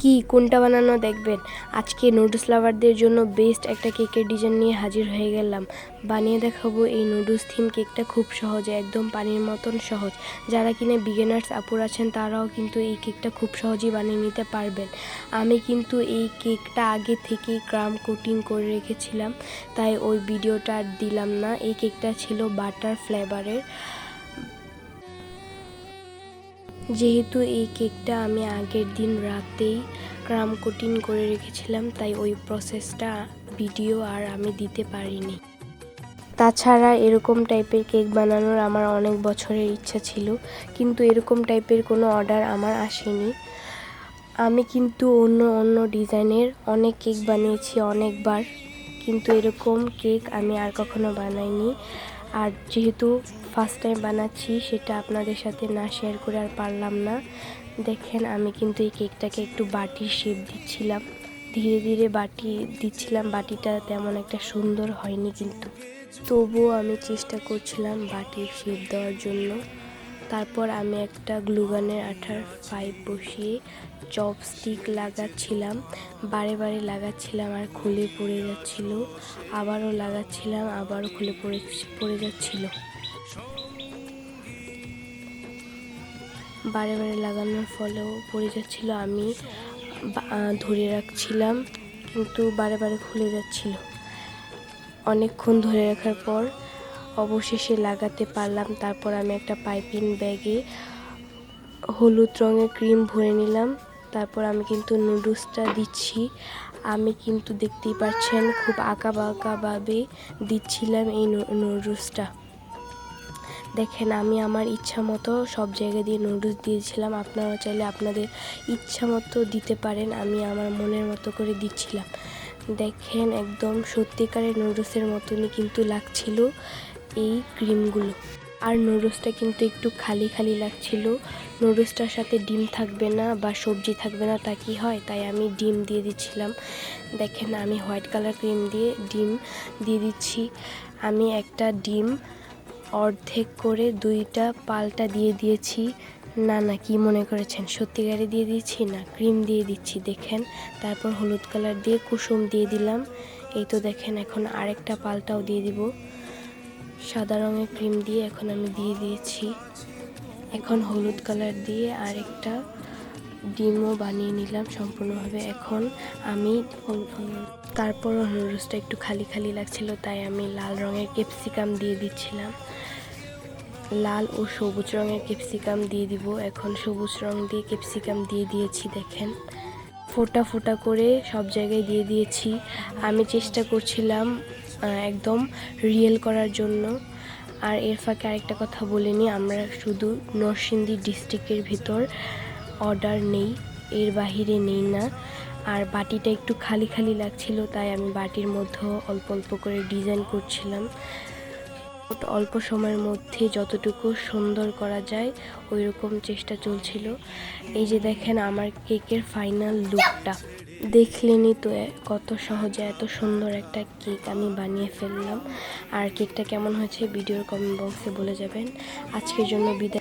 কি কোনটা বানানো দেখবেন। আজকে নুডলস লাভারদের জন্য বেস্ট একটা কেকের ডিজাইন নিয়ে হাজির হয়ে গেলাম। বানিয়ে দেখাবো এই নুডলস থিম কেকটা খুব সহজে, একদম পানির মতন সহজ। যারা কিনা বিগিনার্স আপুর আছেন তারাও কিন্তু এই কেকটা খুব সহজেই বানিয়ে নিতে পারবেন। আমি কিন্তু এই কেকটা আগে থেকেই ক্রাম কোটিং করে রেখেছিলাম, তাই ওই ভিডিওটা আর দিলাম না। এই কেকটা ছিল বাটার ফ্লেভারের। যেহেতু এই কেকটা আমি আগের দিন রাতেই ক্রাম কোটিং করে রেখেছিলাম, তাই ওই প্রসেসটা ভিডিও আর আমি দিতে পারিনি। তাছাড়া এরকম টাইপের কেক বানানোর আমার অনেক বছরের ইচ্ছা ছিল, কিন্তু এরকম টাইপের কোনো অর্ডার আমার আসেনি। আমি কিন্তু অন্য অন্য ডিজাইনের অনেক কেক বানিয়েছি অনেকবার, কিন্তু এরকম কেক আমি আর কখনো বানাইনি। আর যেহেতু ফার্স্ট টাইম বানাচ্ছি, সেটা আপনাদের সাথে না শেয়ার করে আর পারলাম না। দেখেন আমি কিন্তু এই কেকটাকে একটু বাটির শেপ দিচ্ছিলাম, ধীরে ধীরে বাটি দিচ্ছিলাম। বাটিটা তেমন একটা সুন্দর হয়নি, কিন্তু তবুও আমি চেষ্টা করছিলাম বাটির শেপ দেওয়ার জন্য। তারপর আমি একটা গ্লুগানের আঠার পাইপ বসিয়ে চপস্টিক লাগাচ্ছিলাম, বারে বারে লাগাচ্ছিলাম আর খুলে পড়ে যাচ্ছিল, আবারও লাগাচ্ছিলাম, আবারও খুলে পড়ে যাচ্ছিল। বারে বারে লাগানোর ফলেও পড়ে যাচ্ছিল। আমি ধরে রাখছিলাম, কিন্তু বারে বারে খুলে যাচ্ছিল। অনেকক্ষণ ধরে রাখার পর অবশেষে লাগাতে পারলাম। তারপর আমি একটা পাইপিং ব্যাগে হলুদ রঙের ক্রিম ভরে নিলাম। তারপর আমি কিন্তু নুডলসটা দিচ্ছি। আমি কিন্তু দেখতেই পাচ্ছেন খুব আঁকাবাঁকাভাবে দিচ্ছিলাম এই নুডলসটা। দেখেন আমি আমার ইচ্ছা মতো সব জায়গা দিয়ে নুডলস দিয়েছিলাম। আপনারা চাইলে আপনাদের ইচ্ছা মতো দিতে পারেন। আমি আমার মনের মতো করে দিচ্ছিলাম। দেখেন একদম সত্যিকারের নুডলসের মতনই কিন্তু লাগছিল এই ক্রিমগুলো। আর নুডলসটা কিন্তু একটু খালি খালি লাগছিল। নুডলসটার সাথে ডিম থাকবে না বা সবজি থাকবে না, তা কি হয়? তাই আমি ডিম দিয়ে দিচ্ছিলাম। দেখেন আমি হোয়াইট কালার ক্রিম দিয়ে ডিম দিয়ে দিচ্ছি। আমি একটা ডিম অর্ধেক করে দুইটা পাল্টা দিয়ে দিয়েছি। না কি মনে করেছেন, সত্যিকারে দিয়ে দিচ্ছি না, ক্রিম দিয়ে দিচ্ছি। দেখেন তারপর হলুদ কালার দিয়ে কুসুম দিয়ে দিলাম। এই তো দেখেন এখন আরেকটা পাল্টাও দিয়ে দিব সাদা রঙের ক্রিম দিয়ে। এখন আমি দিয়ে দিয়েছি। এখন হলুদ কালার দিয়ে আরেকটা ডিমও বানিয়ে নিলাম সম্পূর্ণভাবে। এখন আমি তারপরও নুডলসটা একটু খালি খালি লাগছিল, তাই আমি লাল রঙের ক্যাপসিকাম দিয়ে দিচ্ছিলাম। লাল ও সবুজ রঙের ক্যাপসিকাম দিয়ে দিব। এখন সবুজ রং দিয়ে ক্যাপসিকাম দিয়ে দিয়েছি। দেখেন ফোটা ফোটা করে সব জায়গায় দিয়ে দিয়েছি। আমি চেষ্টা করছিলাম একদম রিয়েল করার জন্য। আর এর ফাঁকে আরেকটা কথা বলে নিই, আমরা শুধু নরসিংদী ডিস্ট্রিক্টের ভিতর অর্ডার নেই, এর বাহিরে নেই না। আর বাটিটা একটু খালি খালি লাগছিল, তাই আমি বাটির মধ্যেও অল্প অল্প করে ডিজাইন করছিলাম। অল্প সময়ের মধ্যে যতটুকু সুন্দর করা যায় ওই রকম চেষ্টা চলছিল। এই যে দেখেন আমার কেকের ফাইনাল লুকটা দেখলেনই তো, কত সহজে এত সুন্দর একটা কেক আমি বানিয়ে ফেললাম। আর কেকটা কেমন হয়েছে ভিডিওর কমেন্ট বক্সে বলে যাবেন। আজকের জন্য বিদায়।